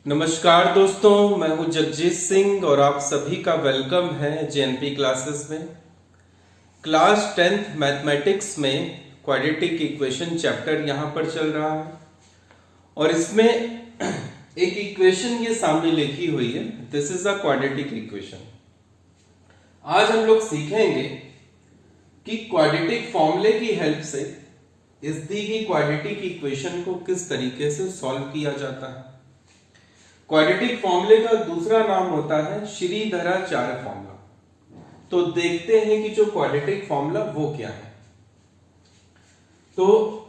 नमस्कार दोस्तों, मैं हूं जगजीत सिंह और आप सभी का वेलकम है जेएनपी क्लासेस में। क्लास 10th मैथमेटिक्स में क्वाड्रेटिक इक्वेशन चैप्टर यहां पर चल रहा है और इसमें एक इक्वेशन ये सामने लिखी हुई है। This is a quadratic equation. आज हम लोग सीखेंगे कि क्वाड्रेटिक फॉर्मूले की हेल्प से इस दी गई क्वाड्रेटिक इक्वेशन को किस तरीके से सॉल्व किया जाता है। क्वाड्रेटिक फॉर्मूले का दूसरा नाम होता है श्रीधराचार्य फॉर्मूला। तो देखते हैं कि जो क्वाड्रेटिक फॉर्मूला वो क्या है। तो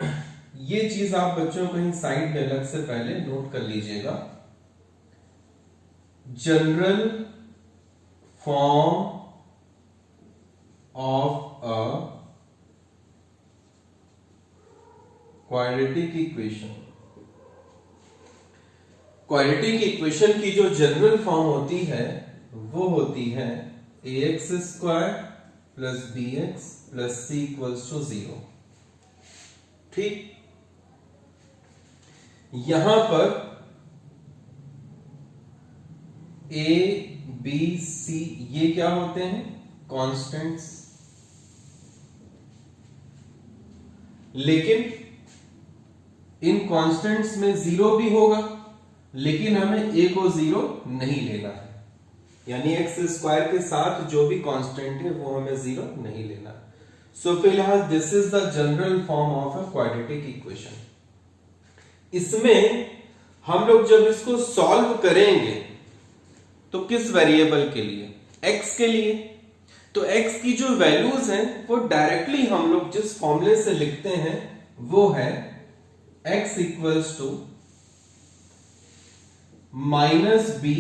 ये चीज आप बच्चों कहीं साइड में अलग से पहले नोट कर लीजिएगा। General form of a quadratic equation. Quadratic equation की जो जनरल फॉर्म होती है वो होती है ax square plus bx plus c equals to 0। ठीक, यहां पर a b c ये क्या होते हैं? कांस्टेंट्स। लेकिन इन कांस्टेंट्स में 0 भी होगा, लेकिन हमें a को 0 नहीं लेना है। यानी एक्स स्क्वायर के साथ जो भी कांस्टेंट है वो हमें 0 नहीं लेना। सो फिलहाल this is the general form of a quadratic equation. इसमें हम लोग जब इसको सॉल्व करेंगे तो किस वेरिएबल के लिए? x के लिए। तो x की जो वैल्यूज हैं वो डायरेक्टली हम लोग जिस फॉर्मूले से लिखते हैं वो है x equals to minus b,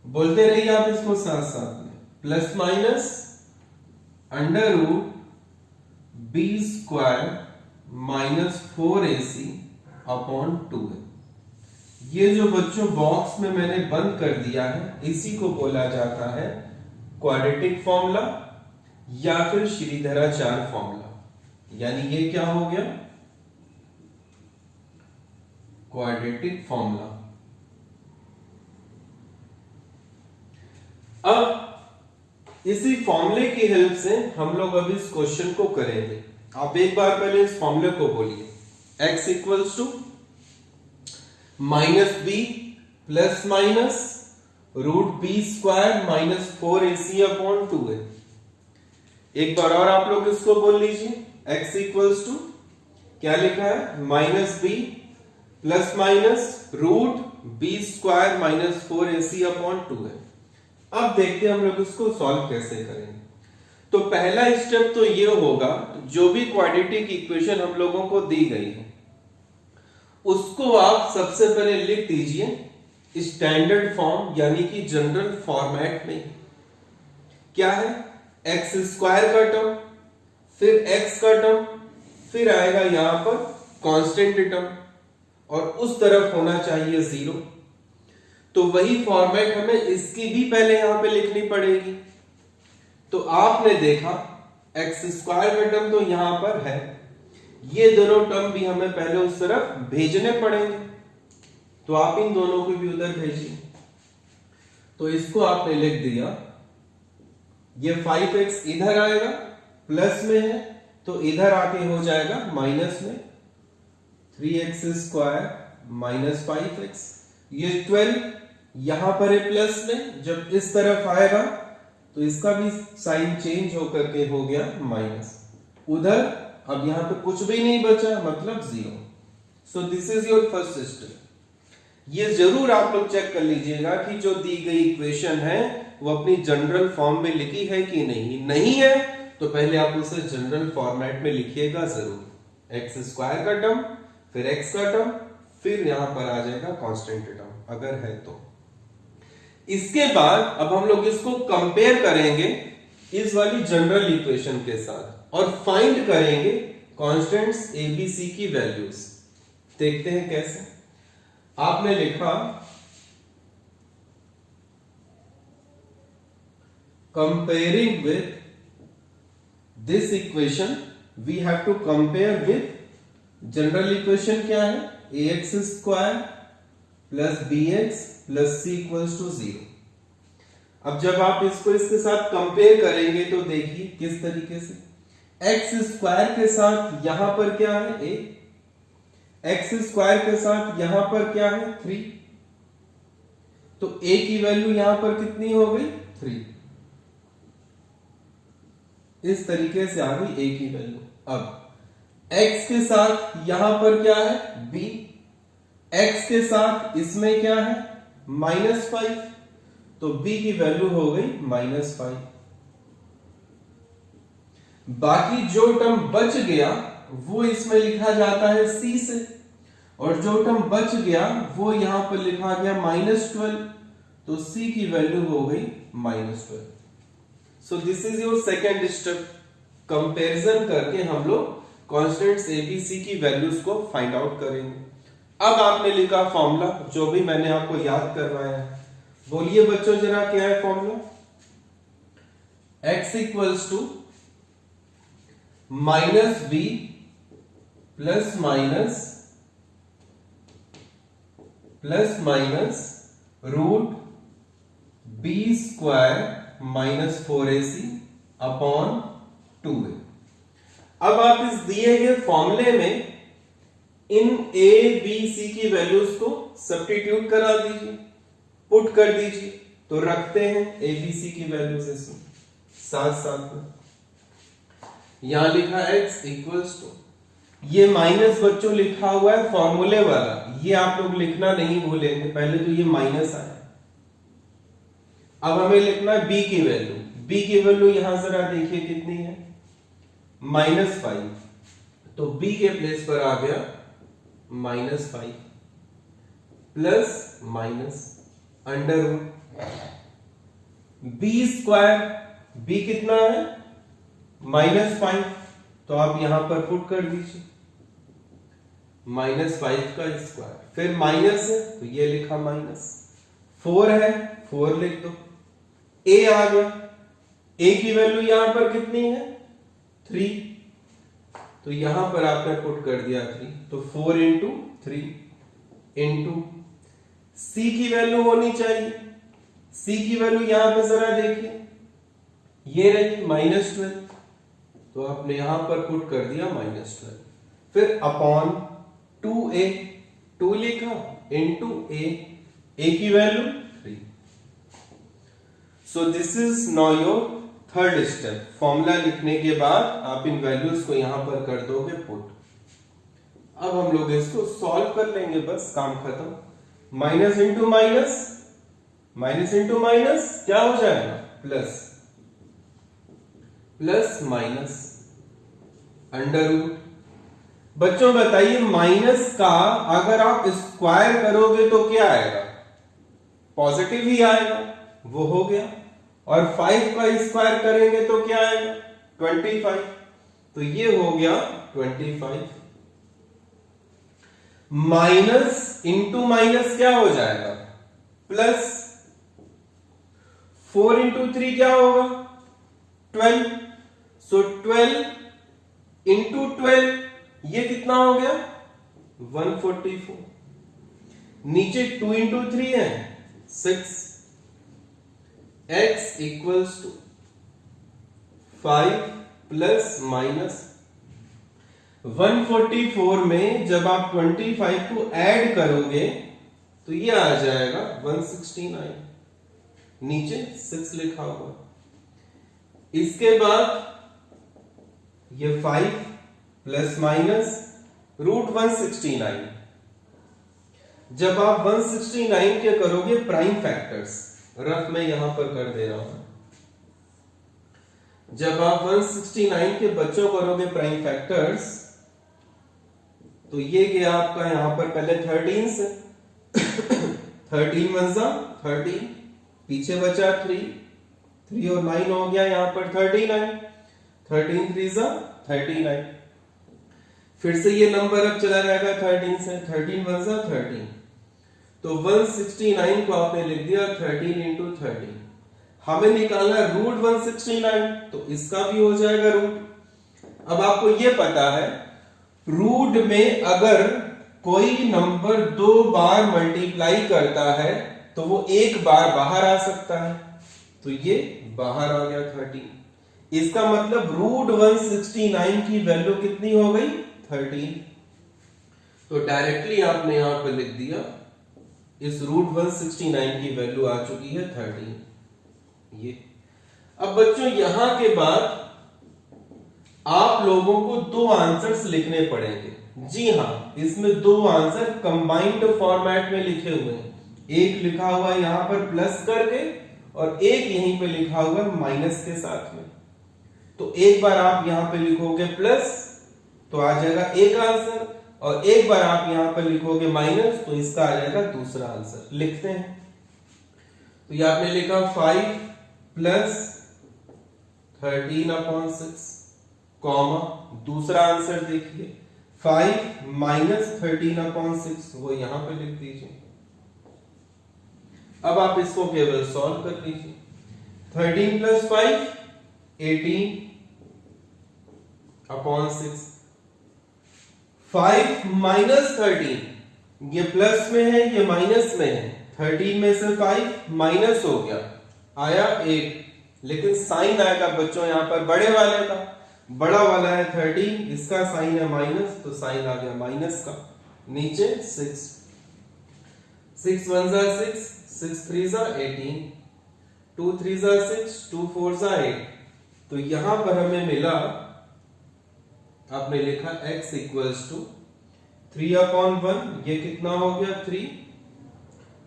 बोलते रहिए आप इसको साथ साथ में, plus minus under root b square minus 4ac upon 2a। ये जो बच्चों बॉक्स में मैंने बंद कर दिया है इसी को बोला जाता है क्वाड्रेटिक फॉर्मूला या फिर श्रीधराचार्य फॉर्मूला। यानी ये क्या हो गया? Quadratic formula. अब इसी फॉर्मूले की हेल्प से हम लोग अब इस क्वेश्चन को करेंगे। आप एक बार पहले इस फॉर्मूले को बोलिए, x equals to minus b plus minus root b square minus 4ac upon 2a। एक बार और आप लोग इसको बोल लीजिए, x इक्वल्स टू क्या लिखा है? Minus b plus minus root b square minus 4ac upon 2a। अब देखते हैं हम लोग इसको सॉल्व कैसे करेंगे। तो पहला स्टेप तो ये होगा, जो भी क्वाड्रेटिक इक्वेशन हम लोगों को दी गई है उसको आप सबसे पहले लिख दीजिए स्टैंडर्ड फॉर्म यानी कि जनरल फॉर्मेट में। क्या है? एक्स स्क्वायर का टर्म, फिर x का टर्म, फिर आएगा यहां पर कांस्टेंट टर्म और उस तरफ होना चाहिए 0। तो वही फॉर्मेट हमें इसकी भी पहले यहां पे लिखनी पड़ेगी। तो आपने देखा एक्स स्क्वायर का टर्म तो यहां पर है, ये दोनों टर्म भी हमें पहले उस तरफ भेजने पड़ेंगे। तो आप इन दोनों को भी उधर भेजिए। तो इसको आपने लिख दिया, ये 5x इधर आएगा, प्लस में है तो इधर आके हो जाएगा माइनस में, 3x स्क्वायर माइनस 5x। ये 12 यहां पर है प्लस में, जब इस तरफ आएगा तो इसका भी साइन चेंज होकर के हो गया माइनस। उधर अब यहां पे कुछ भी नहीं बचा, मतलब 0। सो this is your first step. ये जरूर आप लोग चेक कर लीजिएगा कि जो दी गई इक्वेशन है वो अपनी जनरल फॉर्म में लिखी है कि नहीं। नहीं है तो पहले आप उसे जनरल फॉर्मेट में लिखिएगा जरूर। एक्स स्क्वायर का टर्म, फिर एक्स का टर्म, फिर यहां पर आ जाएगा कांस्टेंट टर्म अगर है तो। इसके बाद अब हम लोग इसको कंपेयर करेंगे इस वाली जनरल इक्वेशन के साथ और फाइंड करेंगे कांस्टेंट्स a b c की वैल्यूज। देखते हैं कैसे। आपने लिखा comparing with this equation we have to compare with general equation क्या है? ax square plus bx plus c equals to 0। अब जब आप इसको इसके साथ कंपेयर करेंगे तो देखिए किस तरीके से, एक्स स्क्वायर के साथ यहां पर क्या है a, एक्स स्क्वायर के साथ यहां पर क्या है 3, तो a की वैल्यू यहां पर कितनी हो गई 3। इस तरीके से आ गई a की वैल्यू। अब x के साथ यहां पर क्या है b, x के साथ इसमें क्या है -5, तो b की वैल्यू हो गई -5। बाकी जो टर्म बच गया वो इसमें लिखा जाता है c से, और जो टर्म बच गया वो यहां पर लिखा गया -12, तो c की वैल्यू हो गई -12। सो this is your second step. Comparison करके हम लोग कॉन्स्टेंट्स ए बी सी की वैल्यूज को फाइंड आउट करेंगे। अब आपने लिखा फॉर्मूला जो भी मैंने आपको याद करवाया है, बोलिए बच्चों जरा क्या है formula, x equals to -b plus minus root b square -4ac upon 2a। अब आप इस दिए गए फॉर्मूले में इन a b c की वैल्यूज को सब्स्टिट्यूट करा दीजिए, पुट कर दीजिए, तो रखते हैं a b c की वैल्यूज इसमें साथ साथ में। यहां लिखा x इक्वल्स टू, ये माइनस बच्चों लिखा हुआ है फॉर्मूले वाला, ये आप लोग लिखना नहीं भूलेंगे, पहले तो ये माइनस आया। अब हमें लिखना है b की वैल्यू, b की वैल्यू यहां जरा देखिए कितनी है -5, तो b के प्लेस पर आ गया -5 plus minus under root b square, b कितना है -5, तो आप यहां पर पुट कर दीजिए -5 का स्क्वायर, फिर माइनस है तो ये लिखा -4 है 4 लिख दो, a आ गया, a की वैल्यू यहां पर कितनी है 3, तो यहां पर आपने पुट कर दिया 3, तो 4 इंटू 3 इंटू c की वैल्यू होनी चाहिए, c की वैल्यू यहां पे जरा देखिए, ये रही -12, तो आपने यहां पर पुट कर दिया -12, फिर अपॉन 2a, 2 लिखा इंटू a की value 3। So this is now your third step. Formula लिखने के बाद आप इन वैल्यूज को यहां पर कर दोगे पुट। अब हम लोग इसको सॉल्व कर लेंगे, बस काम खत्म। Minus into minus, minus into minus क्या हो जाएगा plus, plus minus under root. बच्चों बताइए माइनस का अगर आप स्क्वायर करोगे तो क्या आएगा, पॉजिटिव ही आएगा, वो हो गया। और 5 का स्क्वायर करेंगे तो क्या आएगा 25, तो ये हो गया 25। माइनस इंटू माइनस क्या हो जाएगा प्लस, 4 इंटू 3 क्या होगा 12, सो 12 इंटू 12 ये कितना हो गया 144, नीचे 2 इंटू 3 है 6, x equals to 5 plus minus 144 में जब आप 25 को ऐड करोगे तो ये आ जाएगा 169, नीचे 6 लिखा हुआ। इसके बाद ये 5 प्लस माइनस रूट 169, जब आप 169 के करोगे प्राइम फैक्टर्स, रफ में यहां पर कर दे रहा हूं, जब आप 169 के बच्चों करोगे प्राइम फैक्टर्स तो ये गया आपका यहां पर पहले 13 से 13 1 13, पीछे बचा 3, 3 और 9 हो गया यहां पर 39, 13 3 39, फिर से ये नंबर अब चला जाएगा 13 से, 13 1 13, तो 169 को आपने लिख दिया 13 इंटू 13। हमें निकालना रूट 169, तो इसका भी हो जाएगा रूट। अब आपको ये पता है रूट में अगर कोई नंबर 2 बार मल्टीप्लाई करता है तो वो एक बार बाहर आ सकता है, तो ये बाहर आ गया 13। इसका मतलब रूट 169 की वैल्यू कितनी हो गई? 13। तो डायरेक्टली आपने यहां पर लिख दिया इस रूट 169 की वैल्यू आ चुकी है 13। ये अब बच्चों यहां के बाद आप लोगों को 2 आंसर्स लिखने पड़ेंगे। जी हां, इसमें 2 आंसर कंबाइंड फॉर्मेट में लिखे हुए हैं। एक लिखा हुआ है यहां पर प्लस करके और एक यहीं पे लिखा हुआ है माइनस के साथ में। तो एक बार आप यहां पे लिखोगे प्लस तो आ जाएगा एक आंसर, और एक बार आप यहां पर लिखोगे माइनस तो इसका आ जाएगा दूसरा आंसर। लिखते हैं। तो ये आपने लिखा 5 प्लस 13/6 कॉमा, दूसरा आंसर देखिए 5 माइनस 13/6, वो यहां पे लिख दीजिए। अब आप इसको केवल सॉल्व कर लीजिए। 13 प्लस 5 18/6, 5 माइनस 13, ये प्लस में है ये माइनस में है, 13 में से 5 माइनस हो गया, आया 1, लेकिन साइन आएगा बच्चों यहां पर बड़े वाले का। बड़ा वाला है 13, इसका साइन है माइनस, तो साइन आ गया माइनस का। नीचे 6, 6 1 जा 6, 6 3 जा 18, 2 3 जा 6, 2 4 जा 8। तो यहां पर हमें मिला, आपने लिखा x इक्वल्स टू 3/1, ये कितना हो गया 3,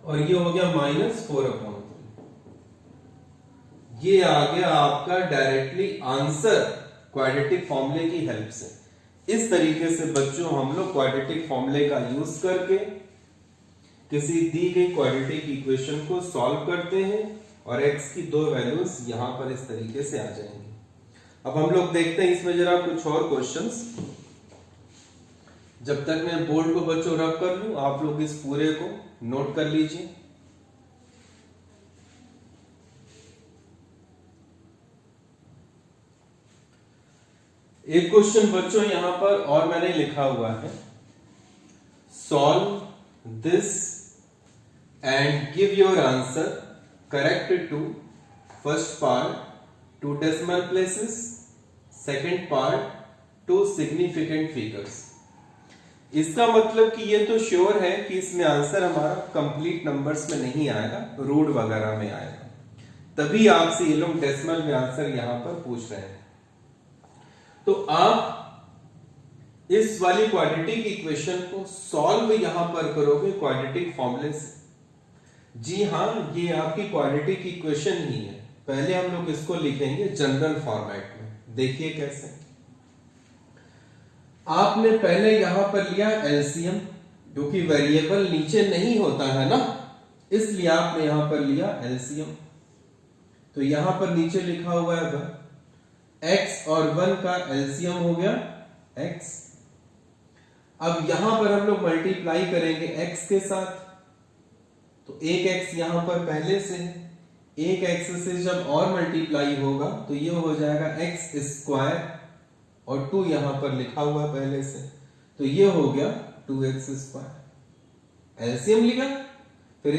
और ये हो गया -4/3। ये आ गया आपका डायरेक्टली आंसर क्वाड्रेटिक फॉर्मूले की हेल्प से। इस तरीके से बच्चों हम लोग क्वाड्रेटिक फॉर्मूले का यूज करके किसी दी गई क्वाड्रेटिक इक्वेशन को सॉल्व करते हैं और x की 2 वैल्यूज यहां पर इस तरीके से आ जाएंगी। अब हम लोग देखते हैं इसमें जरा कुछ और क्वेश्चंस। जब तक मैं बोर्ड को बच्चों रब कर लूं, आप लोग इस पूरे को नोट कर लीजिए। एक क्वेश्चन बच्चों यहां पर और मैंने लिखा हुआ है, solve this and give your answer correct to first part 2 decimal places, second part 2 significant figures. इसका मतलब कि ये तो श्योर है कि इसमें आंसर हमारा कंप्लीट नंबर्स में नहीं आएगा, रूट वगैरह में आएगा, तभी आपसे ये लोग डेसिमल में आंसर यहां पर पूछ रहे हैं। तो आप इस वाली क्वाड्रेटिक इक्वेशन को सॉल्व यहां पर करोगे क्वाड्रेटिक फॉर्मूले से। जी हां, ये आपकी क्वाड्रेटिक इक्वेशन ही है। पहले हम लोग इसको लिखेंगे जनरल फॉर्मेट में। देखिए कैसे। आपने पहले यहां पर लिया एलसीएम, क्योंकि वेरिएबल नीचे नहीं होता है ना, इसलिए आपने यहां पर लिया एलसीएम। तो यहां पर नीचे लिखा हुआ है x और 1 का एलसीएम हो गया x। अब यहां पर हम लोग मल्टीप्लाई करेंगे x के साथ, तो एक x यहां पर पहले से है, एक x से जब और मल्टीप्लाई होगा तो ये हो जाएगा x स्क्वायर, और 2 यहां पर लिखा हुआ पहले से, तो ये हो गया 2x स्क्वायर। एलसीएम लिखा, फिर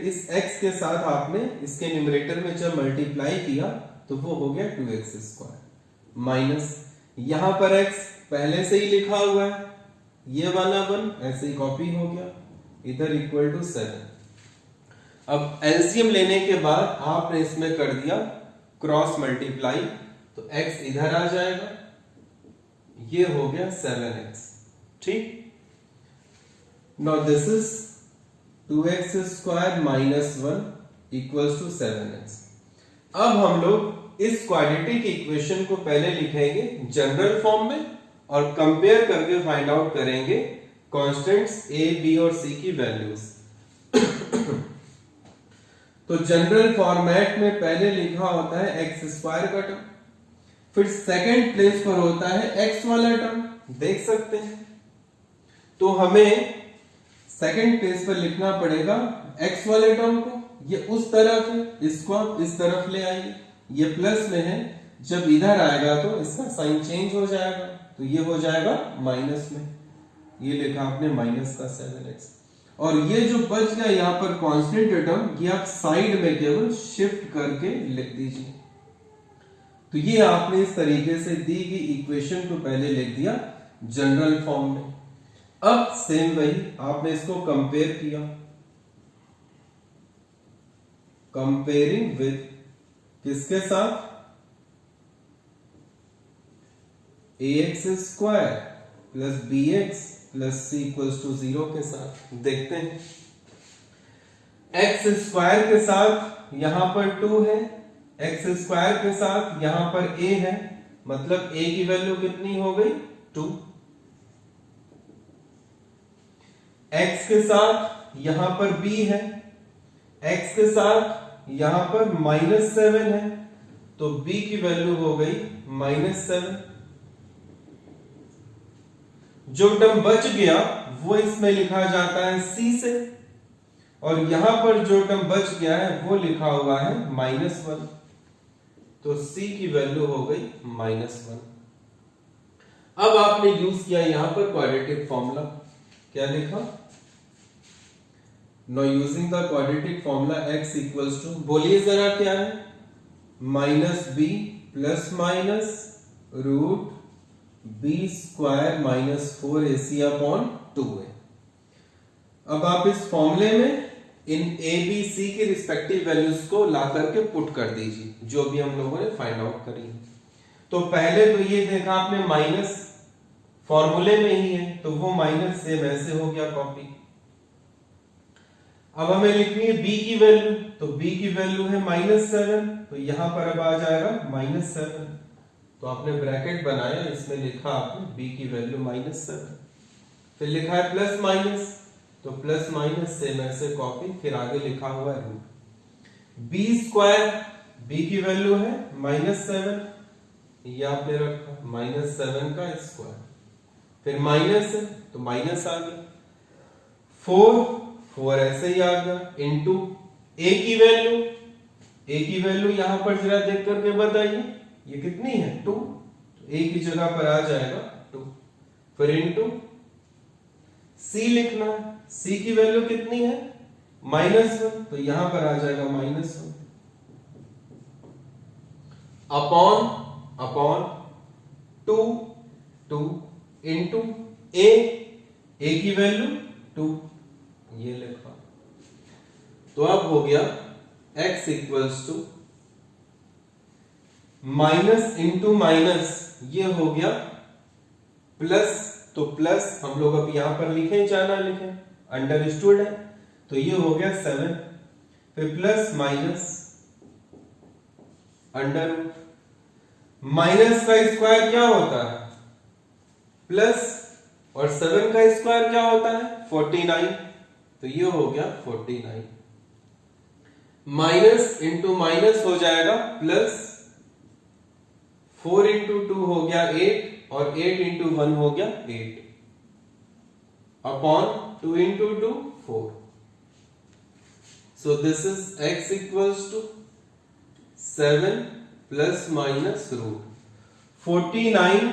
इस x के साथ आपने इसके न्यूमरेटर में जब मल्टीप्लाई किया तो वो हो गया 2x स्क्वायर माइनस, यहां पर x पहले से ही लिखा हुआ है, ये वाला 1 ऐसे ही कॉपी हो गया, इधर इक्वल टू 7। अब एलसीएम लेने के बाद आपने इसमें कर दिया क्रॉस मल्टीप्लाई, तो x इधर आ जाएगा, ये हो गया 7x। ठीक, now this is 2x square minus 1 equals to 7x। अब हम लोग इस क्वाड्रेटिक इक्वेशन को पहले लिखेंगे जनरल फॉर्म में और कंपेयर करके फाइंड आउट करेंगे कांस्टेंट्स a, b और c की वैल्यूज। तो जनरल फॉर्मेट में पहले लिखा होता है x स्क्वायर का टर्म, फिर सेकंड प्लेस पर होता है x वाला टर्म, देख सकते हैं। तो हमें सेकंड प्लेस पर लिखना पड़ेगा x वाले टर्म को, ये उस तरफ है, इसको आप इस तरफ ले आइए, ये प्लस में है, जब इधर आएगा तो इसका साइन चेंज हो जाएगा, तो ये हो जाएगा माइनस में। ये लिखा आपने माइनस का 7x, और ये जो बच गया यहाँ पर कांस्टेंट टर्म, ये आप साइड में केवल शिफ्ट करके लिख दीजिए। तो ये आपने इस तरीके से दी गई इक्वेशन को पहले लिख दिया जनरल फॉर्म में। अब सेम वही आपने इसको कंपेयर किया, कंपेयरिंग विद किसके साथ, ax square plus bx plus c equals to 0 के साथ। देखते हैं, x स्क्वायर के साथ यहां पर 2 है, x स्क्वायर के साथ यहां पर a है, मतलब a की वैल्यू कितनी हो गई 2। x के साथ यहां पर b है, x के साथ यहां पर -7 है, तो b की वैल्यू हो गई -7। जो टर्म बच गया वो इसमें लिखा जाता है c से, और यहां पर जो टर्म बच गया है वो लिखा हुआ है -1, तो c की वैल्यू हो गई -1। अब आपने यूज किया यहां पर क्वाड्रेटिक फॉर्मूला, क्या लिखा, no using the quadratic formula x equals to, बोलिए जरा क्या है, -b plus minus root b square minus 4ac upon 2 है। अब आप इस फॉर्मूले में इन a b c की रिस्पेक्टिव वैल्यूज को ला करके पुट कर दीजिए, जो भी हम लोगों ने फाइंड आउट करी। तो पहले तो ये देखा आपने माइनस फॉर्मूले में ही है, तो वो माइनस सेम ऐसे हो गया कॉपी। अब हमें लिखनी है b की वैल्यू, तो b की वैल्यू है -7, तो यहां पर अब आ जाएगा -7, तो आपने ब्रैकेट बनाया, इसमें लिखा आपने b की वैल्यू -7, फिर लिखा है प्लस माइनस, तो प्लस माइनस सेम ऐसे कॉपी, फिर आगे लिखा हुआ है रूट b स्क्वायर, b की वैल्यू है -7, ये आपने रखा -7 का स्क्वायर, फिर माइनस है तो माइनस आ गया, 4 ऐसे ही आ गया, इनटू a की वैल्यू यहां पर जरा देख करके बताइए ये कितनी है 2, तो a की जगह पर आ जाएगा 2, फिर इनटू c लिखना है, c की वैल्यू कितनी है -1, तो यहां पर आ जाएगा -1, अपॉन 2 इनटू a की वैल्यू 2, ये लिखा। तो अब हो गया x equals to minus into minus, ये हो गया प्लस, तो प्लस हम लोग अब यहां पर लिखें चाहे ना लिखें, अंडरस्टूड है, तो ये हो गया 7, फिर plus minus under root, minus का स्क्वायर क्या होता है प्लस, और 7 का स्क्वायर क्या होता है 49, तो ये हो गया 49, माइनस इंटू माइनस हो जाएगा प्लस, 4 इंटू 2 हो गया 8, और 8 इंटू 1 हो गया 8, upon 2 into 2 4, so this is x equals to 7 plus minus root 49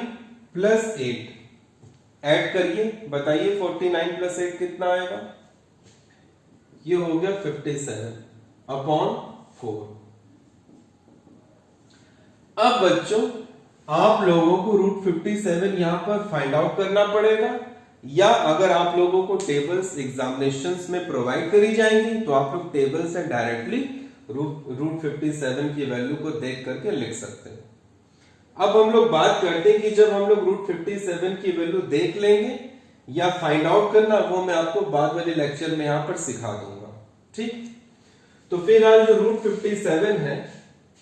plus 8, add करिए बताइए 49 प्लस 8 कितना आएगा, ये हो गया 57 अपॉन 4। अब बच्चों आप लोगों को रूट 57 यहां पर फाइंड आउट करना पड़ेगा, या अगर आप लोगों को टेबल्स एग्जामिनेशंस में प्रोवाइड करी जाएंगी तो आप लोग टेबल से डायरेक्टली रूट 57 की वैल्यू को देख करके लिख सकते हैं। अब हम लोग बात करते हैं कि जब हम लोग रूट 57 की वैल्यू देख लेंगे या फाइंड आउट करना, वो मैं आपको बाद वाले लेक्चर में यहां पर सिखा दूंगा, ठीक। तो फिलहाल जो रूट 57 है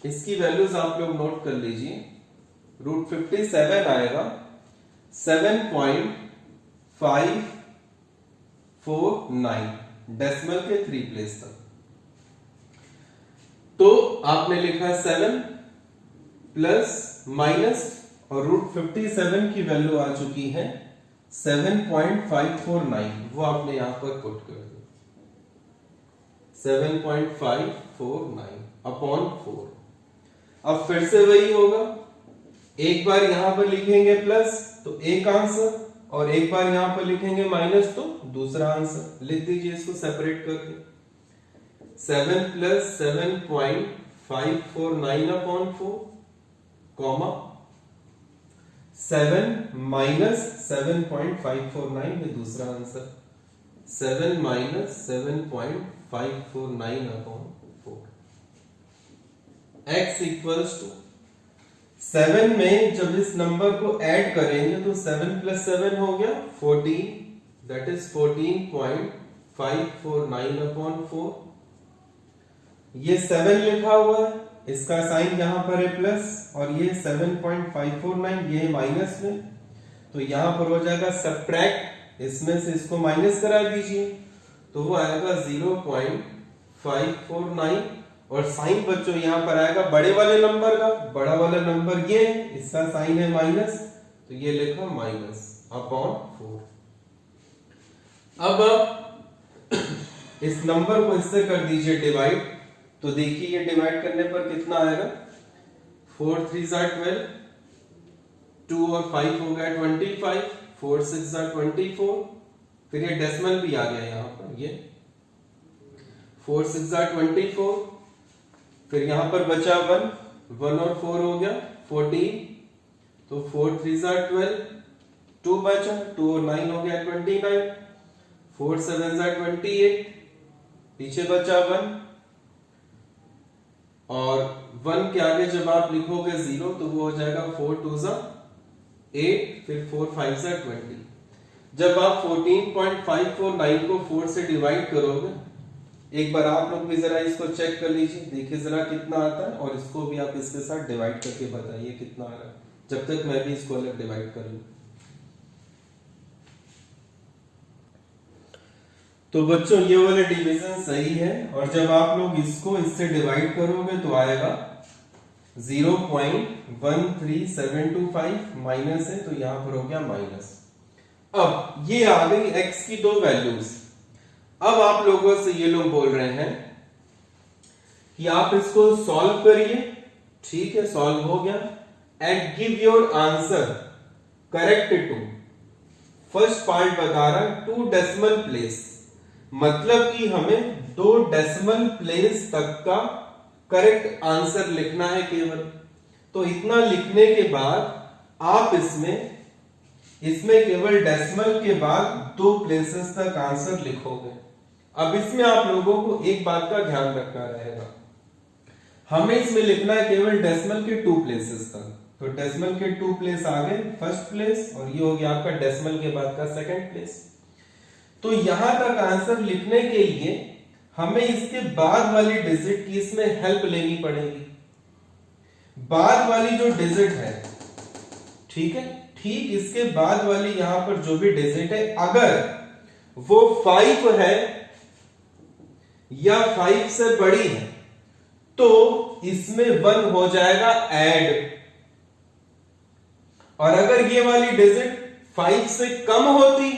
इसकी वैल्यूज आप लोग नोट कर लीजिए, रूट 57 आएगा 7.549 डेसिमल के 3 प्लेस तक, तो आपने लिखा 7 प्लस माइनस, और रूट 57 की वैल्यू आ चुकी है 7.549, वो आपने यहां पर पुट कर दिया 7.549 अपॉन 4। अब फिर से वही होगा, एक बार यहां पर लिखेंगे प्लस तो एक आंसर, और एक बार यहां पर लिखेंगे माइनस तो दूसरा आंसर लिख दीजिए इसको सेपरेट करके। 7 प्लस 7.549 अपॉन 4 कॉमा 7 माइनस 7.549 ये दूसरा answer 7 minus 7.549 upon 4 x equals to 7 में जब इस नंबर को ऐड करेंगे तो 7 प्लस 7 हो गया 14 दैट इज 14.549 अपॉन 4 ये 7 लिखा हुआ है इसका साइन यहां पर है प्लस और ये 7.549 ये माइनस में तो यहां पर हो जाएगा सब्ट्रैक्ट इसमें से इसको माइनस करा दीजिए तो वो आएगा 0.549 और साइन बच्चों यहां पर आएगा बड़े वाले नंबर का बड़ा वाला नंबर ये इसका साइन है माइनस तो ये लिखा माइनस अपॉन 4। अब इस नंबर को इससे कर दीजिए डिवाइड तो देखिए ये डिवाइड करने पर कितना आएगा 4 3 12 2 और 5 हो गया 25 4 6 24 फिर ये डेसिमल भी आ गया यहां पर ये 4 6 24 फिर यहां पर बचा 1 और 4 हो गया 14 तो 4 3 12 2 बचा 2 और 9 हो गया 29 4 7 28 पीछे बचा 1 और 1 के आगे जब आप लिखोगे 0 तो वो हो जाएगा 4 2 8 फिर 4 5 20 जब आप 14.549 को 4 से डिवाइड करोगे एक बार आप लोग भी जरा इसको चेक कर लीजिए देखिए जरा कितना आता है और इसको भी आप इसके साथ डिवाइड करके बताइए कितना आ रहा है जब तक मैं भी इसको अलग डिवाइड कर लूं। तो बच्चों ये वाला डिवीजन सही है और जब आप लोग इसको इससे डिवाइड करोगे तो आएगा 0.13725 माइनस है तो यहां पर हो गया माइनस। अब ये आ गई x की दो वैल्यूज। अब आप लोगों से ये लोग बोल रहे हैं कि आप इसको सॉल्व करिए ठीक है सॉल्व हो गया and give your answer correct to first part बता रहा है 2 डेसिमल प्लेस मतलब कि हमें 2 डेसिमल प्लेस तक का करेक्ट आंसर लिखना है केवल। तो इतना लिखने के बाद आप इसमें केवल डेसिमल के बाद 2 प्लेसेस तक आंसर लिखोगे। अब इसमें आप लोगों को एक बात का ध्यान रखना रहेगा हमें इसमें लिखना है केवल डेसिमल के 2 प्लेसेस तक। तो डेसिमल के 2 प्लेस आ गए फर्स्ट प्लेस और ये हो गया आपका डेसिमल के बाद का सेकंड प्लेस। तो यहां तक आंसर लिखने के लिए हमें इसके बाद वाली डिजिट की इसमें हेल्प लेनी पड़ेगी। बाद वाली जो डिजिट है ठीक है ठीक इसके बाद वाली यहां पर जो भी डिजिट है अगर वो 5 है या 5 से बड़ी है तो इसमें 1 हो जाएगा ऐड और अगर ये वाली डिजिट 5 से कम होती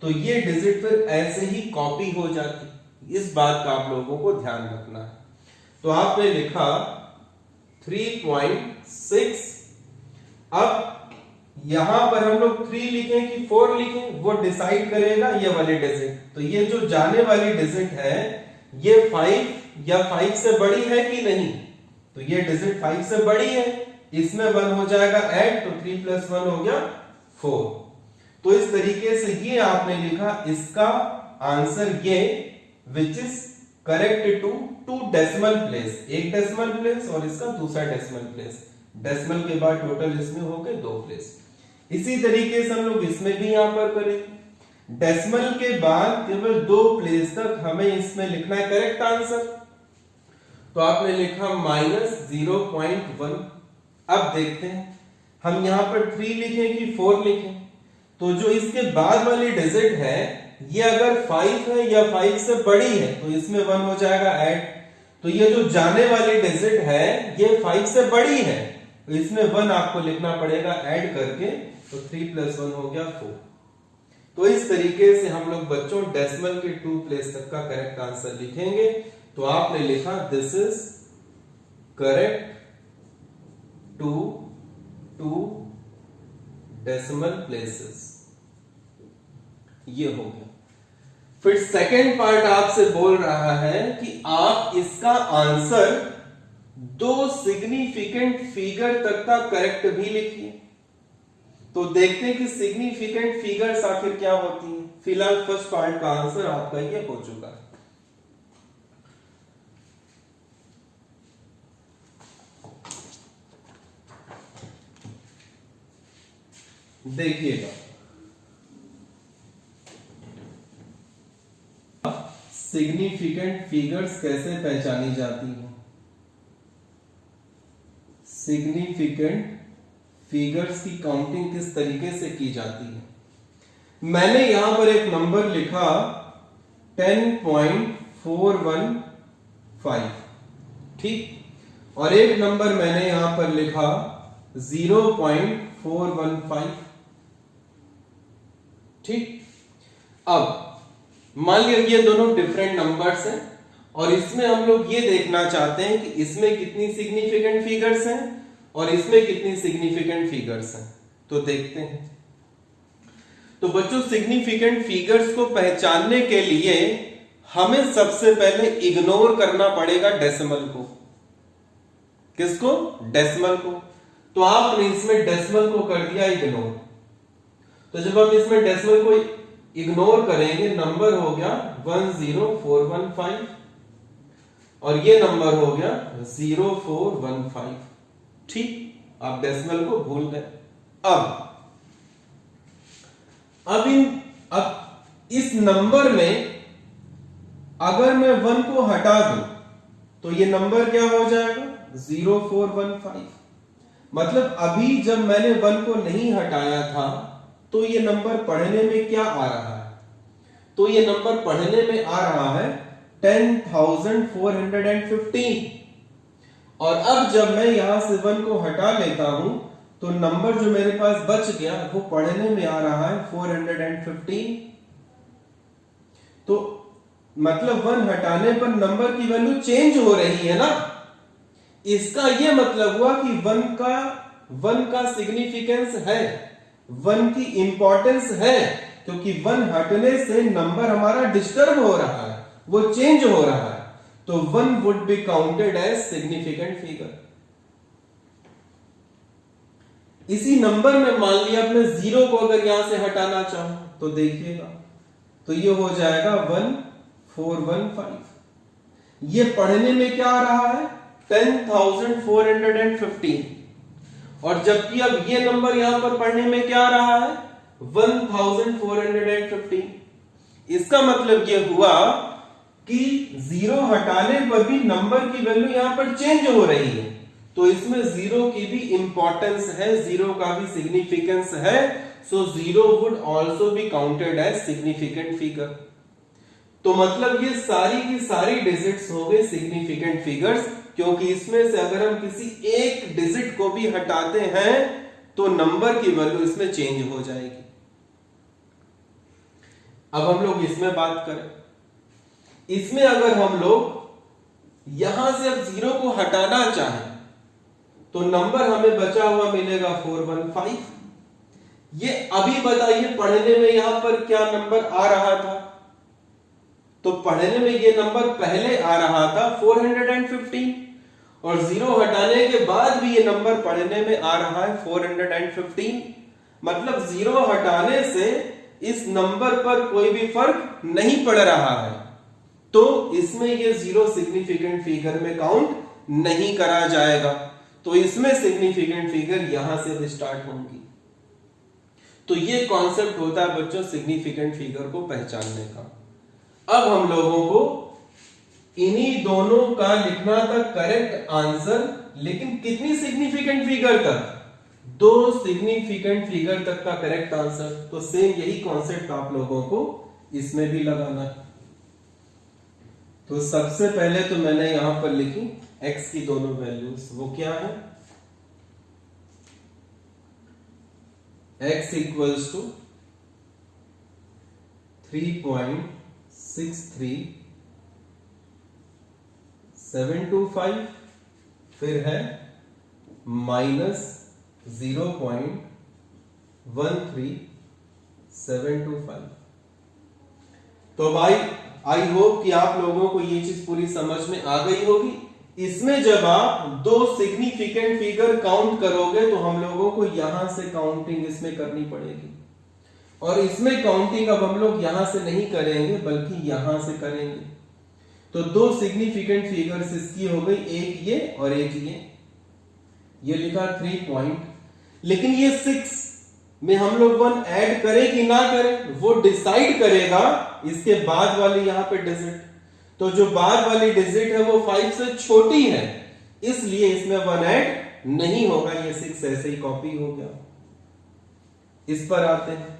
तो ये डिजिट फिर ऐसे ही कॉपी हो जाती। इस बात का आप लोगों को ध्यान रखना है। तो आपने लिखा 3.6 अब यहां पर हम लोग 3 लिखें कि 4 लिखें वो डिसाइड करेगा ये वाली डिजिट। तो ये जो जाने वाली डिजिट है ये 5 या 5 से बड़ी है कि नहीं तो ये डिजिट 5 से बड़ी है इसमें 1 हो जाएगा ऐड तो 3 + 1 हो गया 4। तो इस तरीके से ये आपने लिखा इसका आंसर ये which is correct to 2 decimal place एक डेसिमल प्लेस और इसका दूसरा डेसिमल प्लेस डेसिमल के बाद टोटल इसमें हो गए 2 प्लेस। इसी तरीके से हम लोग इसमें भी यहां पर करेंगे डेसिमल के बाद केवल 2 प्लेस तक हमें इसमें लिखना है करेक्ट आंसर। तो आपने लिखा -0.1। अब देखते हैं हम यहां पर 3 लिखें कि 4 लिखें। तो जो इसके बाद वाली डिजिट है ये अगर 5 है या 5 से बड़ी है तो इसमें 1 हो जाएगा ऐड। तो ये जो जाने वाली डिजिट है ये 5 से बड़ी है तो इसमें 1 आपको लिखना पड़ेगा ऐड करके तो 3 + 1 हो गया 4। तो इस तरीके से हम लोग बच्चों डेसिमल के 2 प्लेस तक का करेक्ट आंसर लिखेंगे। तो आपने लिखा this is correct to 2 decimal places. ये हो गया। फिर सेकंड पार्ट आपसे बोल रहा है कि आप इसका आंसर दो सिग्निफिकेंट फिगर तक का करेक्ट भी लिखिए। तो देखते हैं कि सिग्निफिकेंट फिगर्स आखिर क्या होती हैं। फिलहाल फर्स्ट पार्ट का आंसर आपका ये हो चुका है। देखिएगा, सिग्निफिकेंट फिगर्स कैसे पहचानी जाती हैं। सिग्निफिकेंट फिगर्स की काउंटिंग किस तरीके से की जाती है। मैंने यहां पर एक नंबर लिखा 10.415, ठीक, और एक नंबर मैंने यहां पर लिखा 0.415, ठीक। अब मान लिया ये दोनों डिफरेंट नंबर्स हैं और इसमें हम लोग ये देखना चाहते हैं कि इसमें कितनी सिग्निफिकेंट फिगर्स हैं और इसमें कितनी सिग्निफिकेंट फिगर्स हैं। तो देखते हैं। तो बच्चों, सिग्निफिकेंट फिगर्स को पहचानने के लिए हमें सबसे पहले इग्नोर करना पड़ेगा डेसिमल को। किसको? डेसिमल को। तो आपने इसमें डेसिमल को कर दिया इग्नोर। तो जब हम इसमें डेसिमल को इग्नोर करेंगे, नंबर हो गया 10415 और ये नंबर हो गया 0415, ठीक। आप डेसिमल को भूल गए। अब इस नंबर में अगर मैं 1 को हटा दूं तो ये नंबर क्या हो जाएगा? 0415। मतलब अभी जब मैंने 1 को नहीं हटाया था तो ये नंबर पढ़ने में क्या आ रहा है? तो ये नंबर पढ़ने में आ रहा है 10,415। और अब जब मैं यहां से 1 को हटा लेता हूं तो नंबर जो मेरे पास बच गया वो पढ़ने में आ रहा है 415। तो मतलब 1 हटाने पर नंबर की वैल्यू चेंज हो रही है ना। इसका यह मतलब हुआ कि 1 का सिग्निफिकेंस है, 1 की इंपॉर्टेंस है, क्योंकि 1 हटने से नंबर हमारा डिस्टर्ब हो रहा है, वो चेंज हो रहा है। तो 1 would be counted as significant figure. इसी नंबर में मान लिया अपने 0 को अगर यहां से हटाना चाहूं तो देखिएगा, तो ये हो जाएगा 1415। ये पढ़ने में क्या आ रहा है? 10,415। और जबकि अब ये नंबर यहां पर पढ़ने में क्या आ रहा है? 1415। इसका मतलब यह हुआ कि 0 हटाने पर भी नंबर की वैल्यू यहां पर चेंज हो रही है। तो इसमें 0 की भी इंपॉर्टेंस है, 0 का भी सिग्निफिकेंस है। So 0 would also be counted as significant figure. तो मतलब ये सारी की सारी डिजिट्स हो गए सिग्निफिकेंट फिगर्स, क्योंकि इसमें से अगर हम किसी एक डिजिट को भी हटाते हैं तो नंबर की वैल्यू इसमें चेंज हो जाएगी। अब हम लोग इसमें बात करें। इसमें अगर हम लोग यहां से अब 0 को हटाना चाहें तो नंबर हमें बचा हुआ मिलेगा 415। ये अभी बताइए पढ़ने में यहां पर क्या नंबर आ रहा था? तो पढ़ने में ये नंबर पहले आ रहा था 415 और 0 हटाने के बाद भी ये नंबर पढ़ने में आ रहा है 415। मतलब 0 हटाने से इस नंबर पर कोई भी फर्क नहीं पड़ रहा है, तो इसमें ये 0 सिग्निफिकेंट फिगर में काउंट नहीं करा जाएगा। तो इसमें सिग्निफिकेंट फिगर यहां से स्टार्ट होंगी। तो ये कॉन्सेप्ट होता है बच्चों सिग्निफिकेंट फिगर को पहचानने का। अब हम लोगों को इन्हीं दोनों का लिखना था करेक्ट आंसर, लेकिन कितनी सिग्निफिकेंट फिगर तक? 2 सिग्निफिकेंट फिगर तक का करेक्ट आंसर। तो सेम यही कॉन्सेप्ट आप लोगों को इसमें भी लगाना है। तो सबसे पहले तो मैंने यहां पर लिखी x की दोनों वैल्यूज, वो क्या है? x इक्वल्स टू 3.63725, फिर है -0.13725। तो भाई आई होप कि आप लोगों को ये चीज पूरी समझ में आ गई होगी। इसमें जब आप दो सिग्निफिकेंट फिगर काउंट करोगे तो हम लोगों को यहां से काउंटिंग इसमें करनी पड़ेगी, और इसमें काउंटिंग अब हम लोग यहां से नहीं करेंगे बल्कि यहां से करेंगे। तो दो सिग्निफिकेंट फिगर्स इसकी हो गई, एक ये और एक ये लिखा 3 पॉइंट। लेकिन ये 6 में हम लोग 1 ऐड करें कि ना करें वो डिसाइड करेगा इसके बाद वाली यहां पे डिजिट। तो जो बाद वाली डिजिट है वो 5 से छोटी है, इसलिए इसमें 1 ऐड नहीं होगा, ये 6 ऐसे ही कॉपी हो गया। इस पर आते हैं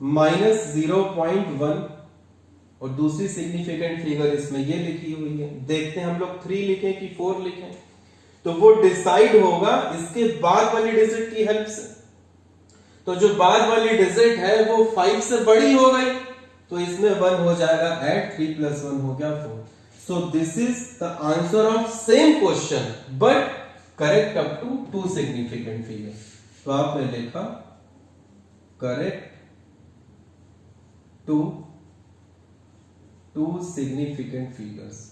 -0.1 और दूसरी सिग्निफिकेंट फिगर इसमें ये लिखी हुई है। देखते हैं हम लोग 3 लिखें कि 4 लिखें। तो वो डिसाइड होगा इसके बाद वाली डिजिट की हेल्प से। तो जो बाद वाली डिजिट है वो 5 से बड़ी हो गई, तो इसमें 1 हो जाएगा ऐड, 3 + 1 हो गया 4। So this is the answer of same question but correct up to 2 significant figure. तो आपने लिखा करेक्ट टू 2 सिग्निफिकेंट फिगर्स।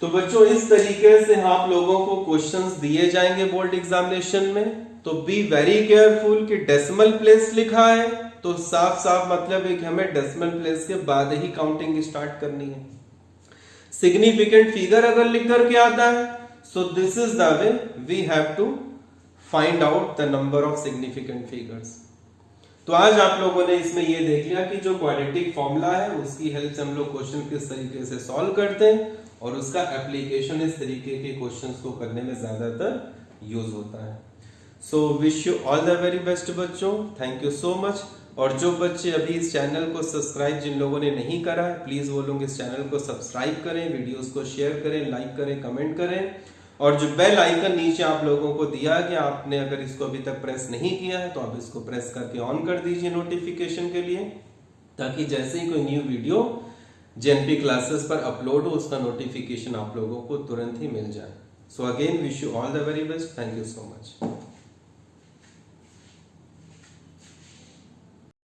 तो बच्चों इस तरीके से आप लोगों को क्वेश्चंस दिए जाएंगे बोर्ड एग्जामिनेशन में। तो बी वेरी केयरफुल कि डेसिमल प्लेस लिखा है तो साफ साफ मतलब है कि हमें डेसिमल प्लेस के बाद ही काउंटिंग स्टार्ट करनी है। सिग्निफिकेंट फिगर अगर लिख करके आता है so this is the way we have to find out the number of significant figures. तो आज आप लोगों ने इसमें यह देख लिया कि जो क्वाड्रेटिक फॉर्मूला है उसकी हेल्प से हम लोग क्वेश्चन किस तरीके से सॉल्व करते हैं और उसका एप्लीकेशन इस तरीके के क्वेश्चंस को करने में ज्यादातर यूज होता है। So wish you all the very best बच्चों, थैंक यू सो मच। और जो बच्चे अभी इस चैनल को सब्सक्राइब जिन लोगों ने नहीं करा है प्लीज वो लोग इस चैनल को सब्सक्राइब करें, वीडियोस को शेयर करें, लाइक करें, कमेंट करें, और जो बेल आइकन नीचे आप लोगों को दिया गया आपने अगर इसको अभी तक प्रेस नहीं किया है तो आप इसको प्रेस करके ऑन कर दीजिए नोटिफिकेशन के लिए, ताकि जैसे ही कोई न्यू वीडियो जेएनपी क्लासेस पर अपलोड हो उसका नोटिफिकेशन आप लोगों को तुरंत ही मिल जाए। So again wish you all the very best, thank you so much.